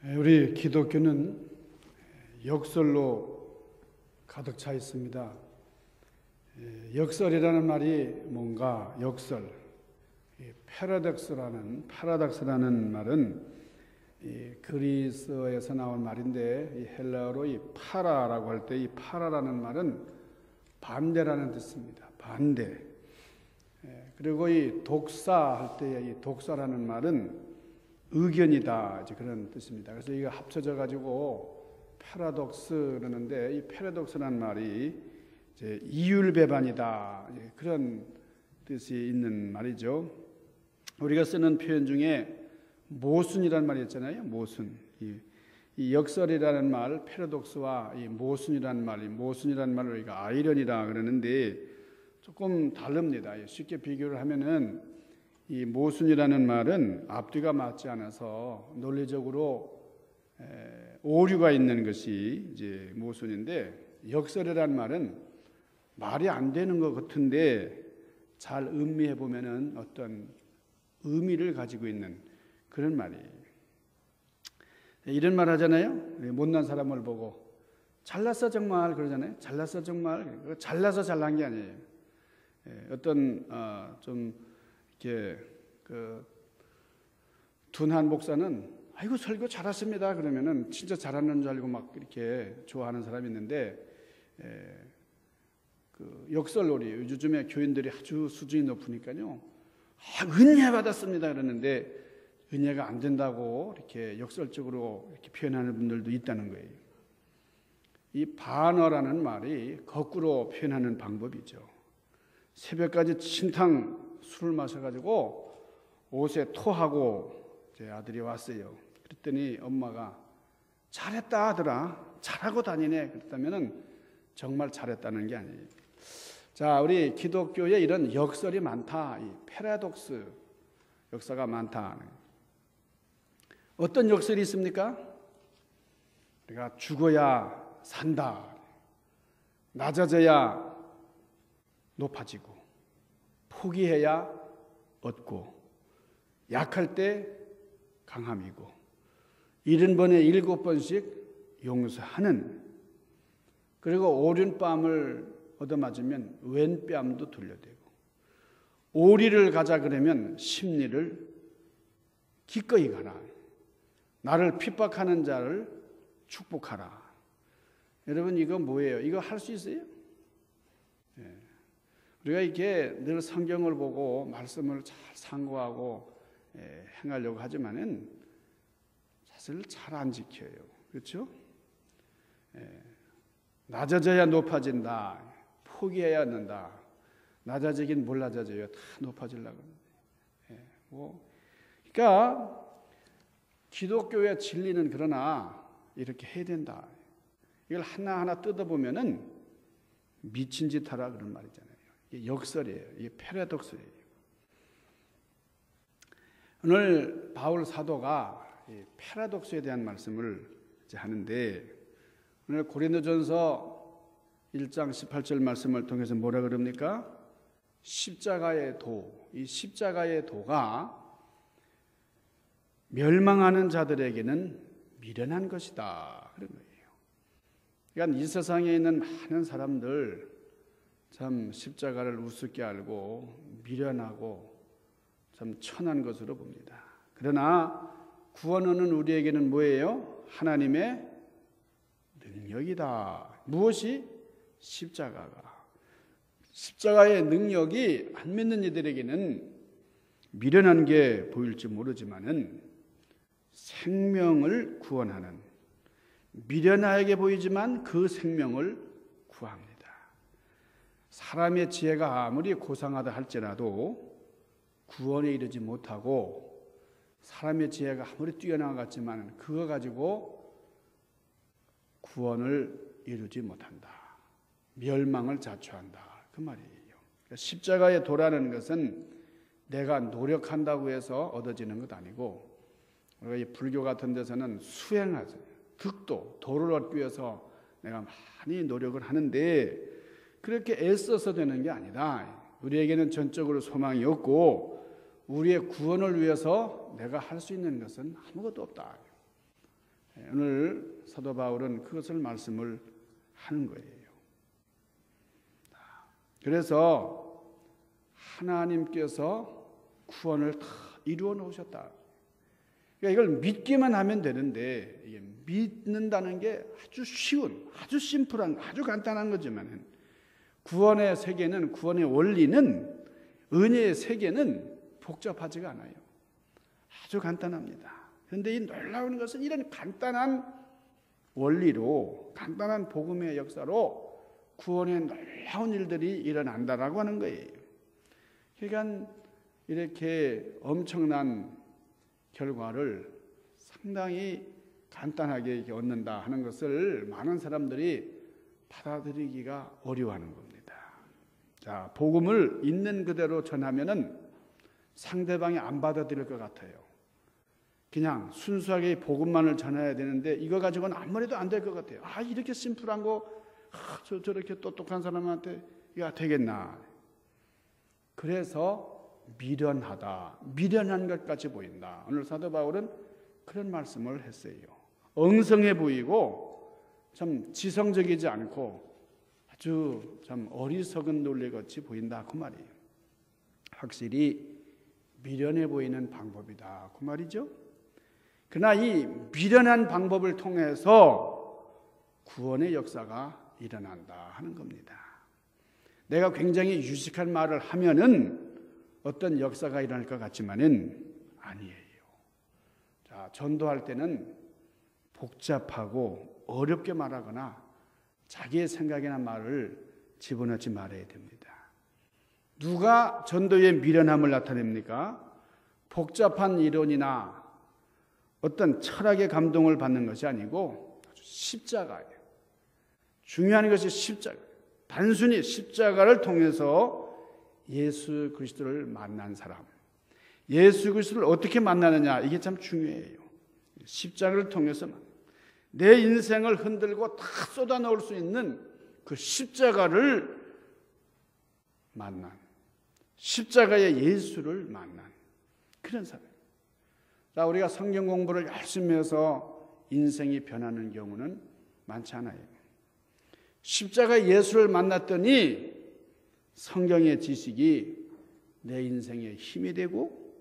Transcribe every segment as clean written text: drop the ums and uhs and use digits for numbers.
우리 기독교는 역설로 가득 차 있습니다. 역설이라는 말이 뭔가, 역설, 파라닥스라는 말은 그리스어에서 나온 말인데, 이 헬라어로 이 파라라고 할 때 이 파라라는 말은 반대라는 뜻입니다. 반대. 그리고 이 독사 할 때 이 독사라는 말은 의견이다, 이제 그런 뜻입니다. 그래서 이거 합쳐져 가지고 패러독스 그러는데, 이 패러독스라는 말이 이제 이율배반이다, 그런 뜻이 있는 말이죠. 우리가 쓰는 표현 중에 모순이라는 말이 있잖아요. 모순. 이 역설이라는 말, 패러독스와 이 모순이라는 말, 이 모순이라는 말을 우리가 아이러니라 그러는데 조금 다릅니다. 쉽게 비교를 하면은 이 모순이라는 말은 앞뒤가 맞지 않아서 논리적으로 오류가 있는 것이 이제 모순인데, 역설이라는 말은 말이 안 되는 것 같은데 잘 음미해 보면은 어떤 의미를 가지고 있는 그런 말이에요. 이런 말 하잖아요. 못난 사람을 보고 잘났어 정말 그러잖아요. 잘났어 정말. 잘나서 잘난 게 아니에요. 어떤 좀 이렇게 둔한 목사는 아이고 설교 잘했습니다 그러면은 진짜 잘하는 줄 알고 막 이렇게 좋아하는 사람이 있는데, 그 역설놀이, 요즘에 교인들이 아주 수준이 높으니까요, 은혜 받았습니다 그러는데 은혜가 안 된다고 이렇게 역설적으로 이렇게 표현하는 분들도 있다는 거예요. 이 반어라는 말이 거꾸로 표현하는 방법이죠. 새벽까지 진탕 술을 마셔가지고 옷에 토하고 제 아들이 왔어요. 그랬더니 엄마가 잘했다 아들아, 잘하고 다니네 그랬다면은 정말 잘했다는 게 아니에요. 자, 우리 기독교에 이런 역설이 많다, 이 패러독스 역사가 많다. 어떤 역설이 있습니까? 우리가 죽어야 산다, 낮아져야 높아지고, 포기해야 얻고, 약할 때 강함이고, 70번에 7번씩 용서하는, 그리고 오른뺨을 얻어맞으면 왼뺨도 돌려대고, 오리를 가자 그러면 십리를 기꺼이 가라, 나를 핍박하는 자를 축복하라. 여러분 이거 뭐예요? 이거 할 수 있어요? 우리가 이렇게 늘 성경을 보고 말씀을 잘 상고하고 행하려고 하지만은 사실 잘 안 지켜요. 그렇죠? 낮아져야 높아진다, 포기해야 얻는다. 낮아지긴 뭘 낮아져요? 다 높아지려고. 그러니까 기독교의 진리는 그러나 이렇게 해야 된다. 이걸 하나하나 뜯어보면은 미친 짓 하라 그런 말이잖아요. 이게 역설이에요. 이게 패러독스예요. 오늘 바울 사도가 이 패러독스에 대한 말씀을 이제 하는데, 오늘 고린도전서 1장 18절 말씀을 통해서 뭐라 그럽니까? 십자가의 도, 이 십자가의 도가 멸망하는 자들에게는 미련한 것이다 그런 거예요. 그러니까 이 세상에 있는 많은 사람들 참 십자가를 우습게 알고 미련하고 참 천한 것으로 봅니다. 그러나 구원은 우리에게는 뭐예요? 하나님의 능력이다. 무엇이? 십자가가. 십자가의 능력이 안 믿는 이들에게는 미련한 게 보일지 모르지만은 생명을 구원하는, 미련하게 보이지만 그 생명을 구합니다. 사람의 지혜가 아무리 고상하다 할지라도 구원에 이르지 못하고, 사람의 지혜가 아무리 뛰어난 것 같지만 그거 가지고 구원을 이루지 못한다. 멸망을 자초한다. 그 말이에요. 그러니까 십자가의 도라는 것은 내가 노력한다고 해서 얻어지는 것 아니고, 우리가 이 불교 같은 데서는 수행하죠. 득도, 도를 얻기 위해서 내가 많이 노력을 하는데 그렇게 애써서 되는 게 아니다. 우리에게는 전적으로 소망이 없고 우리의 구원을 위해서 내가 할 수 있는 것은 아무것도 없다. 오늘 사도 바울은 그것을 말씀을 하는 거예요. 그래서 하나님께서 구원을 다 이루어 놓으셨다. 그러니까 이걸 믿기만 하면 되는데, 이게 믿는다는 게 아주 쉬운, 아주 심플한, 아주 간단한 거지만 구원의 세계는, 구원의 원리는, 은혜의 세계는 복잡하지가 않아요. 아주 간단합니다. 그런데 이 놀라운 것은 이런 간단한 원리로, 간단한 복음의 역사로 구원의 놀라운 일들이 일어난다라고 하는 거예요. 그러니까 이렇게 엄청난 결과를 상당히 간단하게 얻는다 하는 것을 많은 사람들이 받아들이기가 어려워하는 겁니다. 자, 복음을 있는 그대로 전하면은 상대방이 안 받아들일 것 같아요. 그냥 순수하게 복음만을 전해야 되는데 이거 가지고는 아무래도 안 될 것 같아요. 이렇게 심플한 거 저렇게 똑똑한 사람한테 이거 되겠나. 그래서 미련한 것 같이 보인다. 오늘 사도 바울은 그런 말씀을 했어요. 엉성해 보이고 참 지성적이지 않고 아주 참 어리석은 논리같이 보인다 그 말이에요. 확실히 미련해 보이는 방법이다 그 말이죠. 그러나 이 미련한 방법을 통해서 구원의 역사가 일어난다 하는 겁니다. 내가 굉장히 유식한 말을 하면은 어떤 역사가 일어날 것 같지만은 아니에요. 자, 전도할 때는 복잡하고 어렵게 말하거나 자기의 생각이나 말을 집어넣지 말아야 됩니다. 누가 전도의 미련함을 나타냅니까? 복잡한 이론이나 어떤 철학의 감동을 받는 것이 아니고 십자가예요. 중요한 것이 십자가. 단순히 십자가를 통해서 예수 그리스도를 만난 사람. 예수 그리스도를 어떻게 만나느냐, 이게 참 중요해요. 십자가를 통해서 내 인생을 흔들고 다 쏟아 넣을 수 있는 그 십자가를 만난, 십자가의 예수를 만난 그런 사람. 자, 우리가 성경 공부를 열심히 해서 인생이 변하는 경우는 많지 않아요. 십자가 예수를 만났더니 성경의 지식이 내 인생에 힘이 되고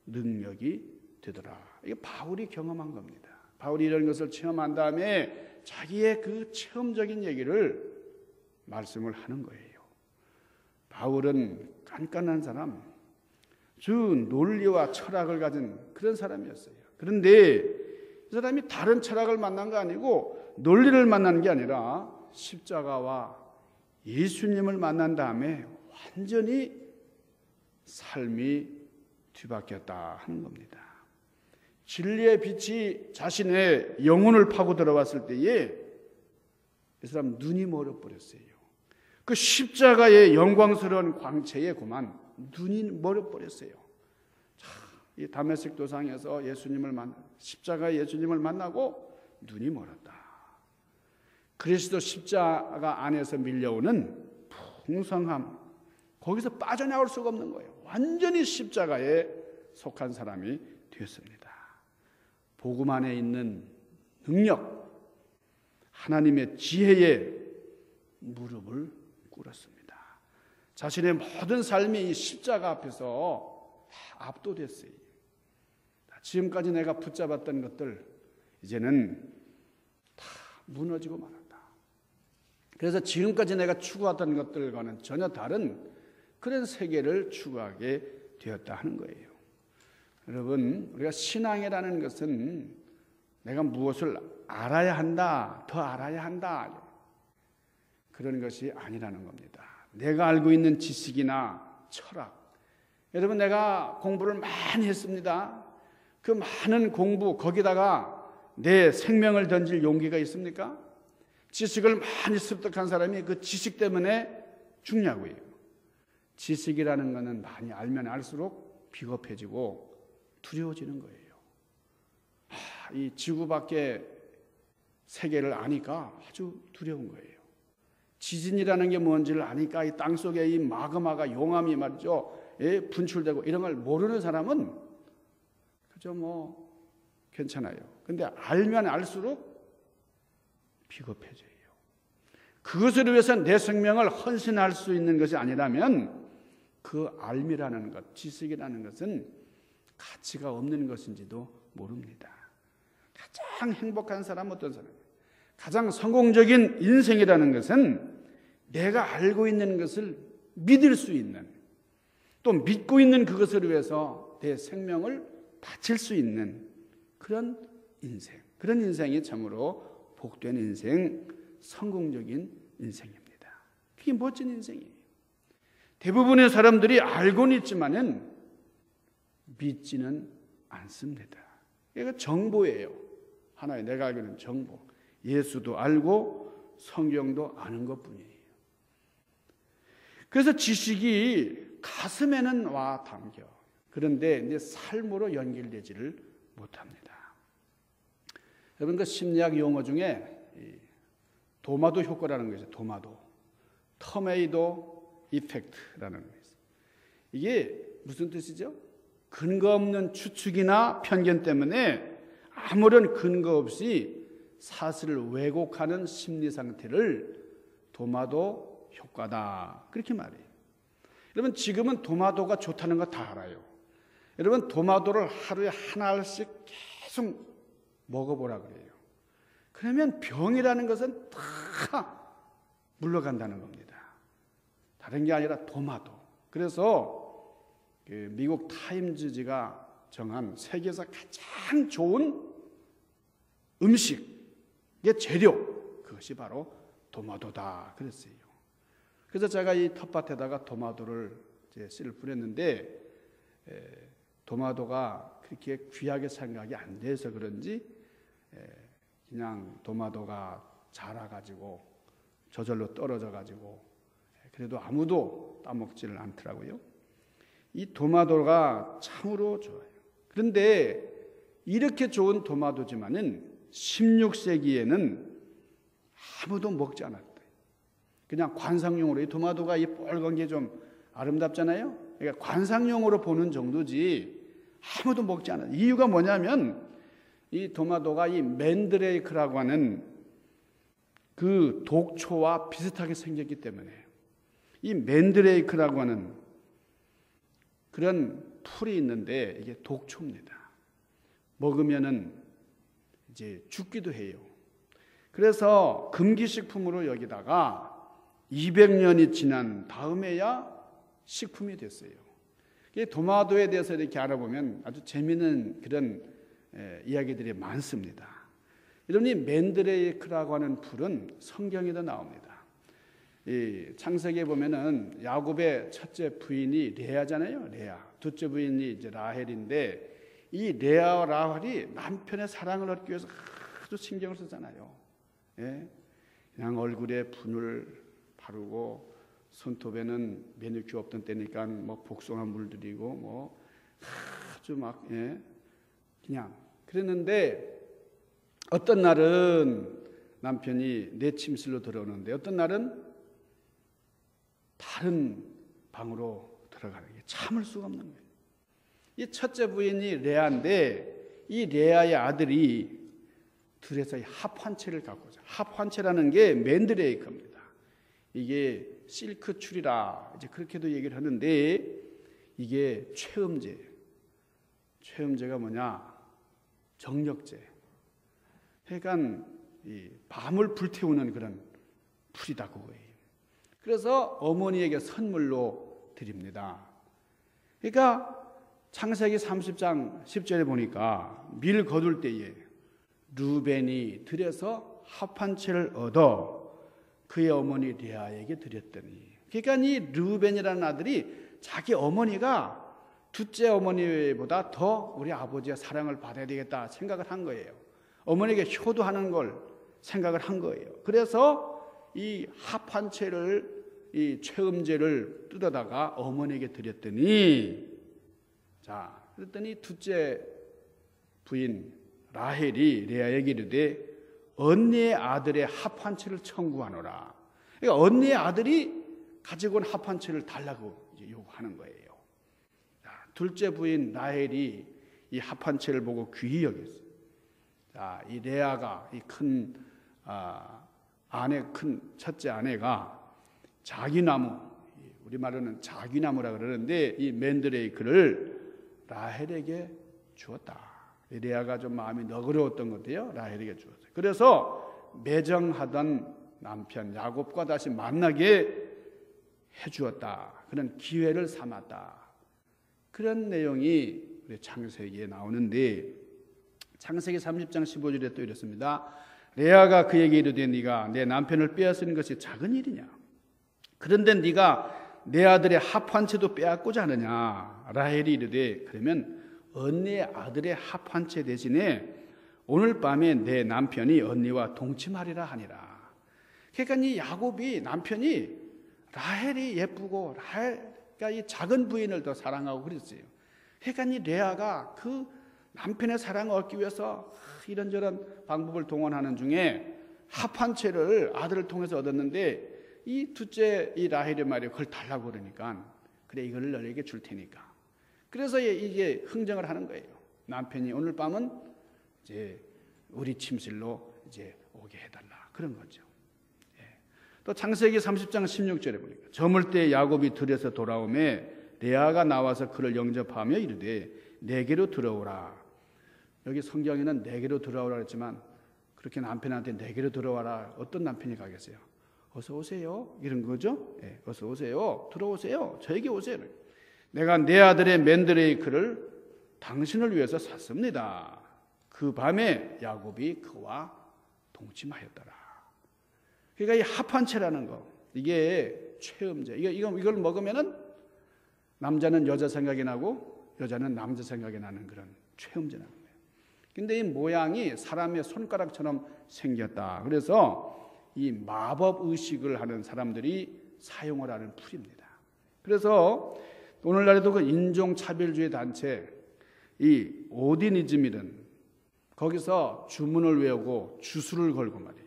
능력이 되더라. 이게 바울이 경험한 겁니다. 바울이 이런 것을 체험한 다음에 자기의 그 체험적인 얘기를 말씀을 하는 거예요. 바울은 깐깐한 사람, 주 논리와 철학을 가진 그런 사람이었어요. 그런데 이 사람이 다른 철학을 만난 거 아니고 논리를 만난 게 아니라 십자가와 예수님을 만난 다음에 완전히 삶이 뒤바뀌었다 하는 겁니다. 진리의 빛이 자신의 영혼을 파고 들어왔을 때에 이 사람 눈이 멀어버렸어요. 그 십자가의 영광스러운 광채에 그만 눈이 멀어버렸어요. 이 다메섹 도상에서 십자가의 예수님을 만나고 눈이 멀었다. 그리스도 십자가 안에서 밀려오는 풍성함, 거기서 빠져나올 수가 없는 거예요. 완전히 십자가에 속한 사람이 되었습니다. 복음 안에 있는 능력, 하나님의 지혜에 무릎을 꿇었습니다. 자신의 모든 삶이 이 십자가 앞에서 압도됐어요. 지금까지 내가 붙잡았던 것들 이제는 다 무너지고 말았다. 그래서 지금까지 내가 추구하던 것들과는 전혀 다른 그런 세계를 추구하게 되었다 하는 거예요. 여러분, 우리가 신앙이라는 것은 내가 무엇을 알아야 한다, 더 알아야 한다, 그런 것이 아니라는 겁니다. 내가 알고 있는 지식이나 철학, 여러분 내가 공부를 많이 했습니다. 그 많은 공부 거기다가 내 생명을 던질 용기가 있습니까? 지식을 많이 습득한 사람이 그 지식 때문에 죽냐고요. 지식이라는 것은 많이 알면 알수록 비겁해지고 두려워지는 거예요. 이 지구 밖의 세계를 아니까 아주 두려운 거예요. 지진이라는 게 뭔지를 아니까 이 땅속에 이 마그마가 용암이 말이죠, 분출되고 이런 걸 모르는 사람은 그저 괜찮아요. 근데 알면 알수록 비겁해져요. 그것을 위해서 내 생명을 헌신할 수 있는 것이 아니라면 그 알미라는 것, 지식이라는 것은 가치가 없는 것인지도 모릅니다. 가장 행복한 사람 어떤 사람이에요? 가장 성공적인 인생이라는 것은 내가 알고 있는 것을 믿을 수 있는, 또 믿고 있는 그것을 위해서 내 생명을 바칠 수 있는 그런 인생, 그런 인생이 참으로 복된 인생, 성공적인 인생입니다. 그게 멋진 인생이에요. 대부분의 사람들이 알고는 있지만은 믿지는 않습니다. 이거 정보예요. 하나의 내가 알기로는 정보. 예수도 알고 성경도 아는 것뿐이에요. 그래서 지식이 가슴에는 와 담겨. 그런데 이제 삶으로 연결되지를 못합니다. 여러분 그 심리학 용어 중에 도마도 효과라는 것이 도마도, 터메이도 이펙트라는 것이 있어요. 이게 무슨 뜻이죠? 근거 없는 추측이나 편견 때문에 아무런 근거 없이 사실을 왜곡하는 심리 상태를 도마도 효과다. 그렇게 말해요. 여러분 지금은 도마도가 좋다는 거 다 알아요. 여러분 도마도를 하루에 하나 알씩 계속 먹어보라 그래요. 그러면 병이라는 것은 다 물러간다는 겁니다. 다른 게 아니라 도마도. 그래서 미국 타임즈지가 정한 세계에서 가장 좋은 음식의 재료, 그것이 바로 도마도다 그랬어요. 그래서 제가 이 텃밭에다가 도마도를 씨를 뿌렸는데 도마도가 그렇게 귀하게 생각이 안 돼서 그런지 그냥 도마도가 자라가지고 저절로 떨어져가지고 그래도 아무도 따먹지를 않더라고요. 이 도마도가 참으로 좋아요. 그런데 이렇게 좋은 도마도지만은 16세기에는 아무도 먹지 않았대요. 그냥 관상용으로, 이 도마도가 이 빨간 게 좀 아름답잖아요. 그러니까 관상용으로 보는 정도지 아무도 먹지 않아요. 이유가 뭐냐면 이 도마도가 이 맨드레이크라고 하는 그 독초와 비슷하게 생겼기 때문에, 이 맨드레이크라고 하는 그런 풀이 있는데 이게 독초입니다. 먹으면은 이제 죽기도 해요. 그래서 금기식품으로 여기다가 200년이 지난 다음에야 식품이 됐어요. 도마도에 대해서 이렇게 알아보면 아주 재미있는 그런 이야기들이 많습니다. 여러분이 맨드레이크라고 하는 풀은 성경에도 나옵니다. 이 창세기에 보면은 야곱의 첫째 부인이 레아잖아요. 레아. 둘째 부인이 이제 라헬인데 이 레아와 라헬이 남편의 사랑을 얻기 위해서 아주 신경을 쓰잖아요. 예? 그냥 얼굴에 분을 바르고 손톱에는 매니큐어 없던 때니까 뭐 복숭아 물들이고 뭐 아주 막 그냥 그랬는데 어떤 날은 남편이 내 침실로 들어오는데 어떤 날은 다른 방으로 들어가는 게 참을 수가 없는 거예요. 이 첫째 부인이 레아인데 이 레아의 아들이 둘에서 합환체를 갖고 오죠. 합환체라는 게 맨드레이크입니다. 이게 실크 추리라 이제 그렇게도 얘기를 하는데 이게 최음제. 최음제가 뭐냐? 정력제. 그러니까 이 밤을 불태우는 그런 풀이다 그거예요. 그래서 어머니에게 선물로 드립니다. 그러니까 창세기 30장 10절에 보니까 밀 거둘 때에 루벤이 들여서 합한채를 얻어 그의 어머니 레아에게 드렸더니, 그러니까 이 루벤이라는 아들이 자기 어머니가 둘째 어머니보다 더 우리 아버지의 사랑을 받아야 되겠다 생각을 한 거예요. 어머니에게 효도하는 걸 생각을 한 거예요. 그래서 이 합한채를 이 최음제를 뜯어다가 어머니에게 드렸더니, 자, 그랬더니 둘째 부인 라헬이 레아에게 이르되 언니의 아들의 합한채를 청구하노라. 그러니까 언니의 아들이 가지고 온 합한채를 달라고 이제 요구하는 거예요. 자, 둘째 부인 라헬이 이 합한채를 보고 귀히 여겼어요. 이 레아가 이 큰 아내, 큰 첫째 아내가 자기나무, 우리말로는 자기나무라 그러는데 이 맨드레이크를 라헬에게 주었다. 레아가 좀 마음이 너그러웠던 것도요, 라헬에게 주었어요. 그래서 매정하던 남편 야곱과 다시 만나게 해주었다. 그런 기회를 삼았다. 그런 내용이 우리 창세기에 나오는데, 창세기 30장 15절에 또 이렇습니다. 레아가 그에게 이르되 네가 내 남편을 빼앗는 것이 작은 일이냐? 그런데 네가 내 아들의 합 한 채도 빼앗고자 하느냐? 라헬이 이르되 그러면 언니의 아들의 합 한 채 대신에 오늘 밤에 내 남편이 언니와 동침하리라 하니라. 그러니까 이 야곱이 남편이 라헬이 예쁘고 라헬가 이 작은 부인을 더 사랑하고 그랬어요. 그러니까 이 레아가 그 남편의 사랑을 얻기 위해서 이런저런 방법을 동원하는 중에 합 한 채를 아들을 통해서 얻었는데, 이 둘째 이 라헬이 말이에요, 그걸 달라고 그러니까 그래 이걸 너에게 줄 테니까. 그래서 이게 흥정을 하는 거예요. 남편이 오늘 밤은 이제 우리 침실로 이제 오게 해달라, 그런 거죠. 또 창세기 30장 16절에 보니까 저물 때 야곱이 들에서 돌아오매 레아가 나와서 그를 영접하며 이르되 내게로 들어오라. 여기 성경에는 내게로 들어오라 했지만 그렇게 남편한테 내게로 들어와라, 어떤 남편이 가겠어요? 어서 오세요, 이런 거죠. 어서 오세요, 들어오세요, 저에게 오세요. 내가 내 아들의 맨드레이크를 당신을 위해서 샀습니다. 그 밤에 야곱이 그와 동침하였더라. 그러니까 이 합한채라는 거, 이게 최음제. 이걸 먹으면은 남자는 여자 생각이 나고 여자는 남자 생각이 나는 그런 최음제라는 거예요. 근데 이 모양이 사람의 손가락처럼 생겼다. 그래서 이 마법 의식을 하는 사람들이 사용을 하는 풀입니다. 그래서 오늘날에도 그 인종차별주의 단체, 이 오디니즘이든 거기서 주문을 외우고 주술을 걸고 말이에요.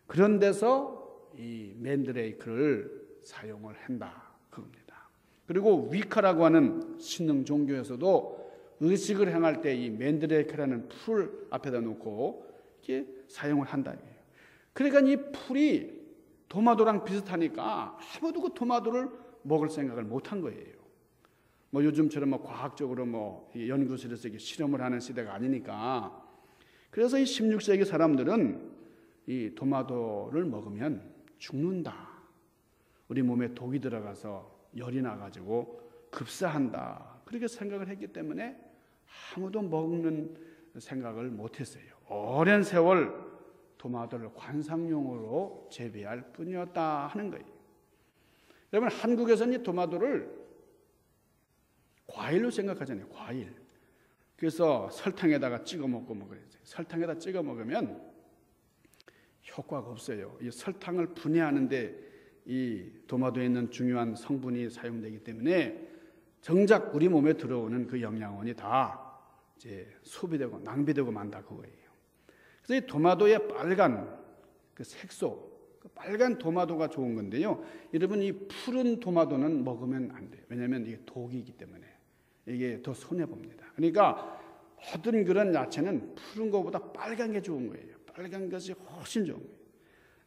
그런 데서 이 맨드레이크를 사용을 한다, 그겁니다. 그리고 위카라고 하는 신흥 종교에서도 의식을 행할 때 이 맨드레이크라는 풀 앞에다 놓고 이렇게 사용을 한다. 그러니까 이 풀이 토마토랑 비슷하니까 아무도 그 토마토를 먹을 생각을 못한 거예요. 뭐 요즘처럼 뭐 과학적으로 뭐 연구실에서 이렇게 실험을 하는 시대가 아니니까. 그래서 이 16세기 사람들은 이 토마토를 먹으면 죽는다, 우리 몸에 독이 들어가서 열이 나가지고 급사한다, 그렇게 생각을 했기 때문에 아무도 먹는 생각을 못했어요. 오랜 세월 토마토를 관상용으로 재배할 뿐이었다 하는 거예요. 여러분, 한국에서는 이 토마토를 과일로 생각하잖아요. 과일. 그래서 설탕에다가 찍어 먹고 뭐 그래요. 설탕에다 찍어 먹으면 효과가 없어요. 이 설탕을 분해하는데 이 토마토에 있는 중요한 성분이 사용되기 때문에 정작 우리 몸에 들어오는 그 영양원이 다 이제 소비되고 낭비되고 만다, 그거예요. 그래서 이 토마토의 빨간 그 색소, 그 빨간 토마토가 좋은 건데요. 여러분, 이 푸른 토마토는 먹으면 안 돼요. 왜냐하면 이게 독이기 때문에 이게 더 손해 봅니다. 그러니까 모든 그런 야채는 푸른 것보다 빨간 게 좋은 거예요. 빨간 것이 훨씬 좋은 거예요.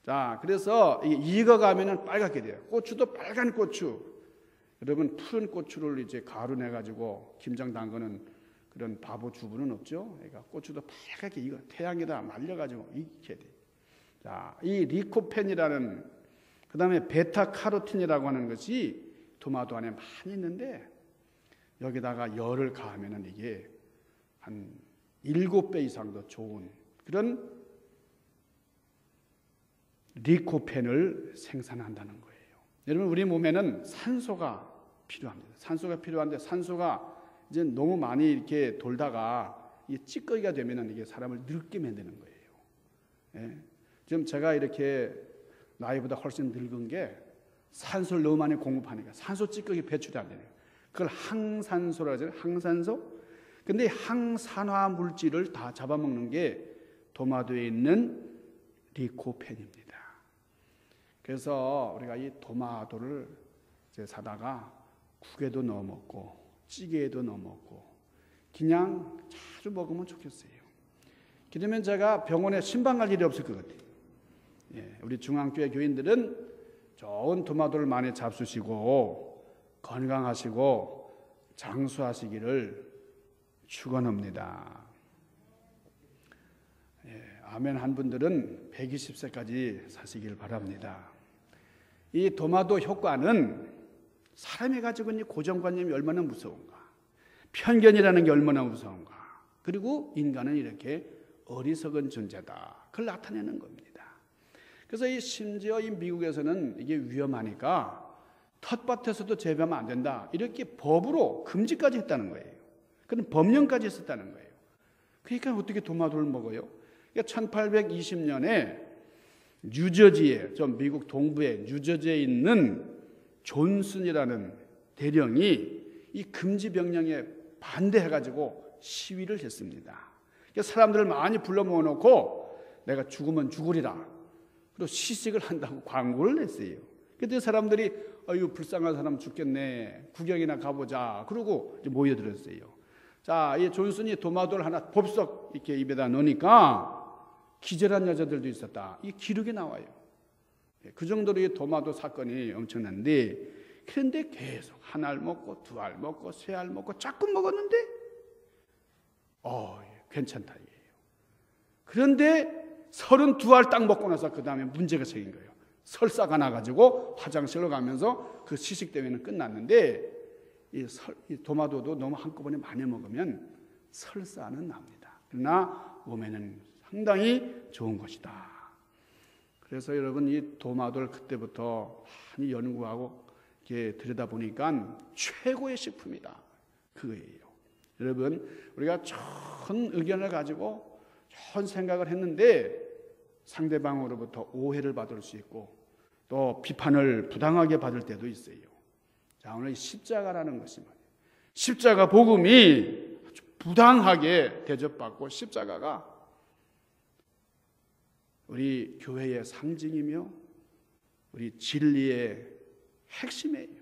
자, 그래서 익어가면은 빨갛게 돼요. 고추도 빨간 고추. 여러분, 푸른 고추를 이제 가루 내 가지고 김장 담그는 그런 바보 주부는 없죠. 그러니까 고추도 빨갛게 익어 태양에다 말려 가지고 익게 돼. 자, 이 리코펜이라는, 그다음에 베타카로틴이라고 하는 것이 토마토 안에 많이 있는데 여기다가 열을 가하면은 이게 한 7배 이상 더 좋은 그런 리코펜을 생산한다는 거예요. 여러분, 우리 몸에는 산소가 필요합니다. 산소가 필요한데 산소가 이제 너무 많이 이렇게 돌다가 이게 찌꺼기가 되면은 이게 사람을 늙게 만드는 거예요. 예. 지금 제가 이렇게 나이보다 훨씬 늙은 게 산소를 너무 많이 공급하니까 산소 찌꺼기 배출이 안 되네요. 그걸 항산소라고 하잖아요. 항산소. 근데 항산화 물질을 다 잡아먹는 게 토마토에 있는 리코펜입니다. 그래서 우리가 이 토마토를 이제 사다가 국에도 넣어 먹고 찌개에도 넣어 먹고 그냥 자주 먹으면 좋겠어요. 그러면 제가 병원에 신방 갈 일이 없을 것 같아요. 우리 중앙교회 교인들은 좋은 토마토를 많이 잡수시고 건강하시고 장수하시기를 축원합니다. 아멘 한 분들은 120세까지 사시길 바랍니다. 이 토마토 효과는 사람이 가지고 있는 고정관념이 얼마나 무서운가, 편견이라는 게 얼마나 무서운가, 그리고 인간은 이렇게 어리석은 존재다, 그걸 나타내는 겁니다. 그래서 심지어 이 미국에서는 이게 위험하니까 텃밭에서도 재배하면 안 된다, 이렇게 법으로 금지까지 했다는 거예요. 그런 법령까지 했었다는 거예요. 그러니까 어떻게 토마토를 먹어요? 그러니까 1820년에 뉴저지에, 저 미국 동부의 뉴저지에 있는 존슨이라는 대령이 이 금지 명령에 반대해가지고 시위를 했습니다. 그러니까 사람들을 많이 불러 모아놓고 내가 죽으면 죽으리라, 그리고 시식을 한다고 광고를 냈어요. 그때 사람들이 아유 불쌍한 사람 죽겠네, 구경이나 가보자, 그러고 이제 모여들었어요. 자, 이 존슨이 토마토를 하나 법석 이렇게 입에다 넣으니까 기절한 여자들도 있었다, 이 기록에 나와요. 그 정도로 이 토마토 사건이 엄청난데, 그런데 계속 한 알 먹고 두 알 먹고 세 알 먹고 자꾸 먹었는데 괜찮다 이게요. 그런데 32알 딱 먹고 나서 그 다음에 문제가 생긴 거예요. 설사가 나가지고 화장실로 가면서 그 시식 대회는 끝났는데 이 토마토도 너무 한꺼번에 많이 먹으면 설사는 납니다. 그러나 몸에는 상당히 좋은 것이다. 그래서 여러분 이 토마토를 그때부터 많이 연구하고 이렇게 들여다보니까 최고의 식품이다, 그거예요. 여러분 우리가 좋은 의견을 가지고 좋은 생각을 했는데 상대방으로부터 오해를 받을 수 있고 또 비판을 부당하게 받을 때도 있어요. 자, 오늘 십자가라는 것이 뭐예요? 십자가 복음이 아주 부당하게 대접받고 십자가가 우리 교회의 상징이며 우리 진리의 핵심이에요.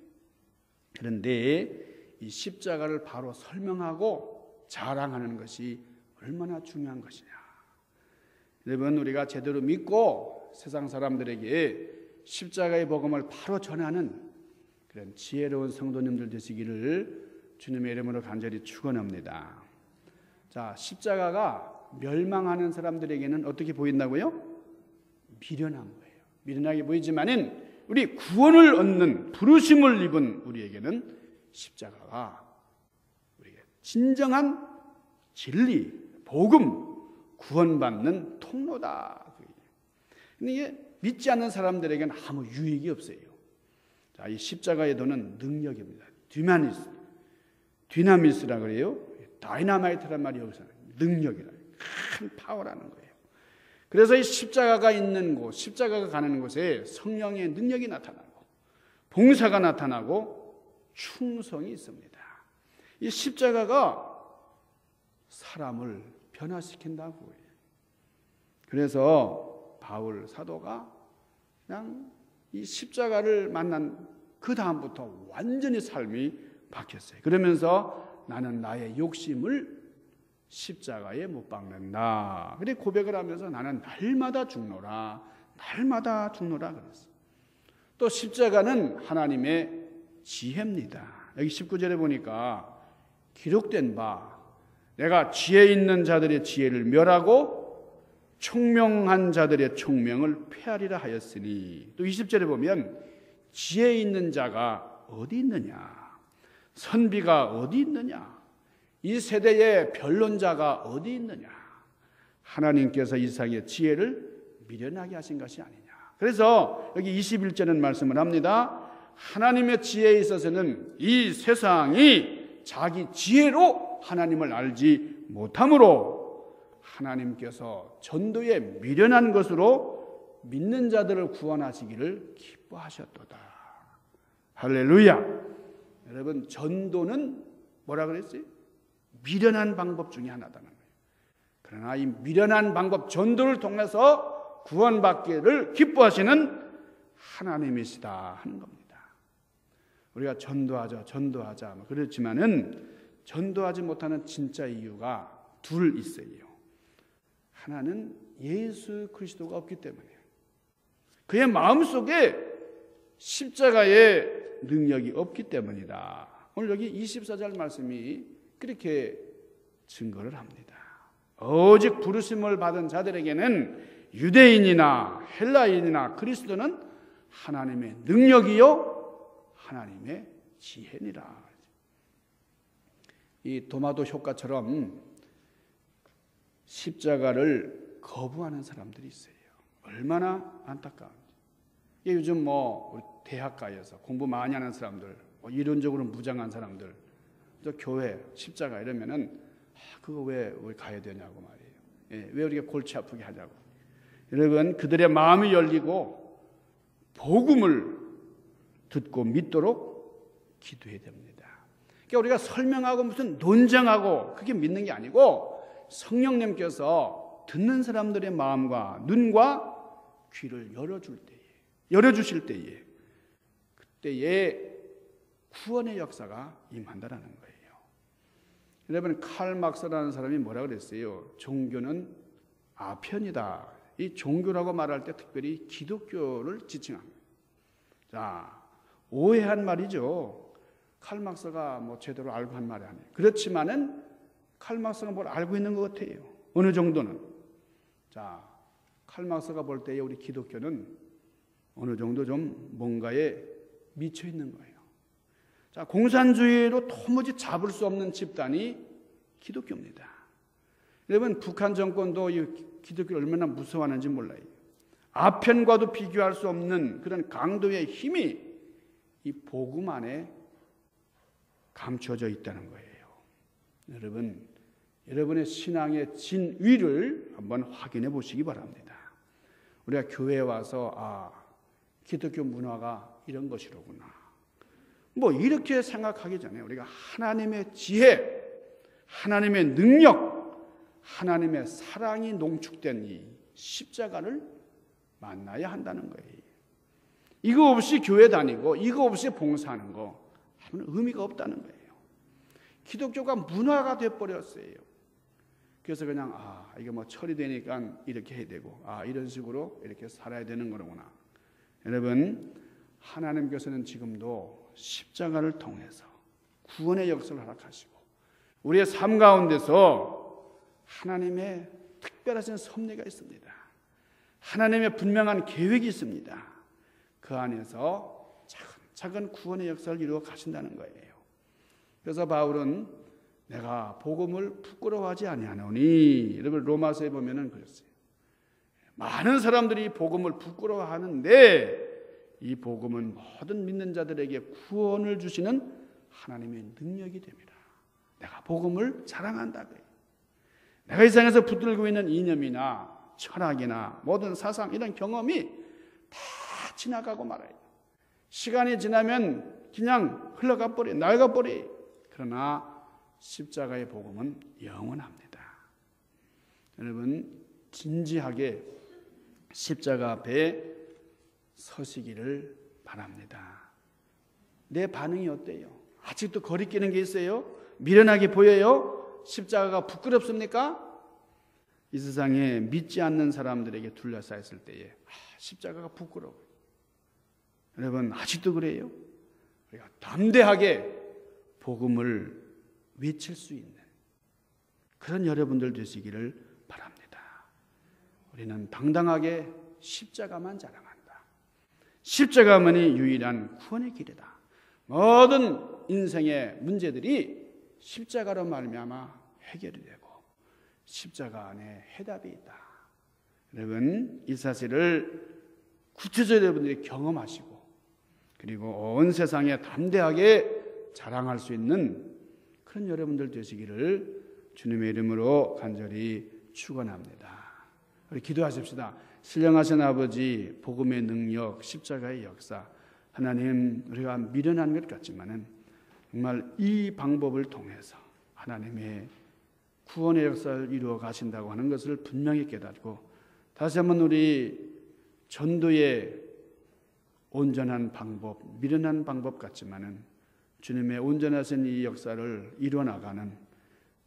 그런데 이 십자가를 바로 설명하고 자랑하는 것이 얼마나 중요한 것이냐. 여러분 우리가 제대로 믿고 세상 사람들에게 십자가의 복음을 바로 전하는 그런 지혜로운 성도님들 되시기를 주님의 이름으로 간절히 축원합니다. 자, 십자가가 멸망하는 사람들에게는 어떻게 보인다고요? 미련한 거예요. 미련하게 보이지만은 우리 구원을 얻는 부르심을 입은 우리에게는 십자가가 우리에게 진정한 진리, 복음, 구원받는 통로다. 근데 이게 믿지 않는 사람들에게는 아무 유익이 없어요. 자, 이 십자가의 도는 능력입니다. 디나미스라 그래요. 다이나마이트란 말이 여기서 능력이라, 큰 파워라는 거예요. 그래서 이 십자가가 있는 곳, 십자가가 가는 곳에 성령의 능력이 나타나고 봉사가 나타나고 충성이 있습니다. 이 십자가가 사람을 변화시킨다고 해요. 그래서 바울 사도가 그냥 이 십자가를 만난 그 다음부터 완전히 삶이 바뀌었어요. 그러면서 나는 나의 욕심을 십자가에 못 박는다. 그래 고백을 하면서 나는 날마다 죽노라, 날마다 죽노라 그랬어요. 또 십자가는 하나님의 지혜입니다. 여기 19절에 보니까 기록된 바 내가 지혜 있는 자들의 지혜를 멸하고 총명한 자들의 총명을 폐하리라 하였으니, 또 20절에 보면 지혜 있는 자가 어디 있느냐, 선비가 어디 있느냐, 이 세대의 변론자가 어디 있느냐, 하나님께서 이 세상의 지혜를 미련하게 하신 것이 아니냐. 그래서 여기 21절은 말씀을 합니다. 하나님의 지혜에 있어서는 이 세상이 자기 지혜로 하나님을 알지 못하므로 하나님께서 전도에 미련한 것으로 믿는 자들을 구원하시기를 기뻐하셨도다. 할렐루야. 여러분 전도는 뭐라 그랬어요? 미련한 방법 중에 하나다는 거예요. 그러나 이 미련한 방법, 전도를 통해서 구원받기를 기뻐하시는 하나님이시다 하는 겁니다. 우리가 전도하자 그렇지만은 전도하지 못하는 진짜 이유가 둘 있어요. 하나는 예수 그리스도가 없기 때문이에요. 그의 마음속에 십자가의 능력이 없기 때문이다. 오늘 여기 24절 말씀이 그렇게 증거를 합니다. 오직 부르심을 받은 자들에게는 유대인이나 헬라인이나 그리스도는 하나님의 능력이요 하나님의 지혜니라. 이 도마도 효과처럼 십자가를 거부하는 사람들이 있어요. 얼마나 안타까운지. 요즘 우리 대학가에서 공부 많이 하는 사람들, 이론적으로 무장한 사람들, 저 교회 십자가 이러면은 그거 왜 가야 되냐고 말이에요. 왜 우리가 골치 아프게 하냐고. 여러분, 그들의 마음이 열리고 복음을 듣고 믿도록 기도해야 됩니다. 그러니까 우리가 설명하고 무슨 논쟁하고 그게 믿는 게 아니고 성령님께서 듣는 사람들의 마음과 눈과 귀를 열어주실 때에 그때에 구원의 역사가 임한다라는 거예요. 여러분, 칼 막스라는 사람이 뭐라 그랬어요? 종교는 아편이다. 이 종교라고 말할 때 특별히 기독교를 지칭합니다. 자, 오해한 말이죠. 칼 막스가 제대로 알고 한 말이 아니에요. 그렇지만은 칼 막스가 뭘 알고 있는 것 같아요. 어느 정도는. 자, 칼 막스가 볼 때에 우리 기독교는 어느 정도 좀 뭔가에 미쳐 있는 거예요. 자, 공산주의로 도무지 잡을 수 없는 집단이 기독교입니다. 여러분, 북한 정권도 이 기독교를 얼마나 무서워하는지 몰라요. 아편과도 비교할 수 없는 그런 강도의 힘이 이 복음 안에 감춰져 있다는 거예요. 여러분, 여러분의 신앙의 진위를 한번 확인해 보시기 바랍니다. 우리가 교회에 와서 기독교 문화가 이런 것이로구나. 이렇게 생각하기 전에 우리가 하나님의 지혜, 하나님의 능력, 하나님의 사랑이 농축된 이 십자가를 만나야 한다는 거예요. 이거 없이 교회 다니고 이거 없이 봉사하는 거 아무런 의미가 없다는 거예요. 기독교가 문화가 돼버렸어요. 그래서 그냥 이게 처리되니까 이렇게 해야 되고 이런 식으로 이렇게 살아야 되는 거구나. 여러분, 하나님께서는 지금도 십자가를 통해서 구원의 역사를 허락하시고 우리의 삶 가운데서 하나님의 특별하신 섭리가 있습니다. 하나님의 분명한 계획이 있습니다. 그 안에서 차근차근 구원의 역사를 이루어 가신다는 거예요. 그래서 바울은 내가 복음을 부끄러워하지 아니하노니, 여러분 로마서에 보면은 그랬어요. 많은 사람들이 복음을 부끄러워하는데 이 복음은 모든 믿는 자들에게 구원을 주시는 하나님의 능력이 됩니다. 내가 복음을 자랑한다고요. 내가 이 세상에서 붙들고 있는 이념이나 철학이나 모든 사상 이런 경험이 다 지나가고 말아요. 시간이 지나면 그냥 흘러가 버려, 낡아 버려. 그러나 십자가의 복음은 영원합니다. 여러분, 진지하게 십자가 앞에 서시기를 바랍니다. 내 반응이 어때요? 아직도 거리끼는 게 있어요? 미련하게 보여요? 십자가가 부끄럽습니까? 이 세상에 믿지 않는 사람들에게 둘러싸였을 때에 십자가가 부끄러워요. 여러분, 아직도 그래요? 우리가 담대하게 복음을 외칠 수 있는 그런 여러분들 되시기를 바랍니다. 우리는 당당하게 십자가만 자랑한다. 십자가만이 유일한 구원의 길이다. 모든 인생의 문제들이 십자가로 말미암아 해결이 되고 십자가 안에 해답이 있다. 여러분, 이 사실을 구체적으로 여러분들이 경험하시고 그리고 온 세상에 담대하게 자랑할 수 있는 그런 여러분들 되시기를 주님의 이름으로 간절히 축원합니다. 우리 기도하십시다. 신령하신 아버지, 복음의 능력, 십자가의 역사, 하나님, 우리가 미련한 것 같지만은 정말 이 방법을 통해서 하나님의 구원의 역사를 이루어 가신다고 하는 것을 분명히 깨닫고 다시 한번 우리 전도의 온전한 방법, 미련한 방법 같지만은 주님의 온전하신 이 역사를 이루어 나가는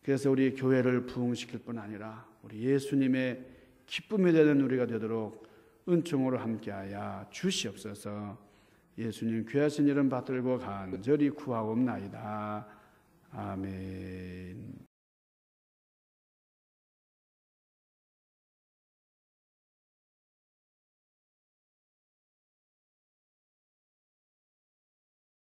그래서 우리 교회를 부흥시킬 뿐 아니라 우리 예수님의 기쁨이 되는 우리가 되도록 은총으로 함께하여 주시옵소서. 예수님 귀하신 이름 받들고 간절히 구하옵나이다. 아멘.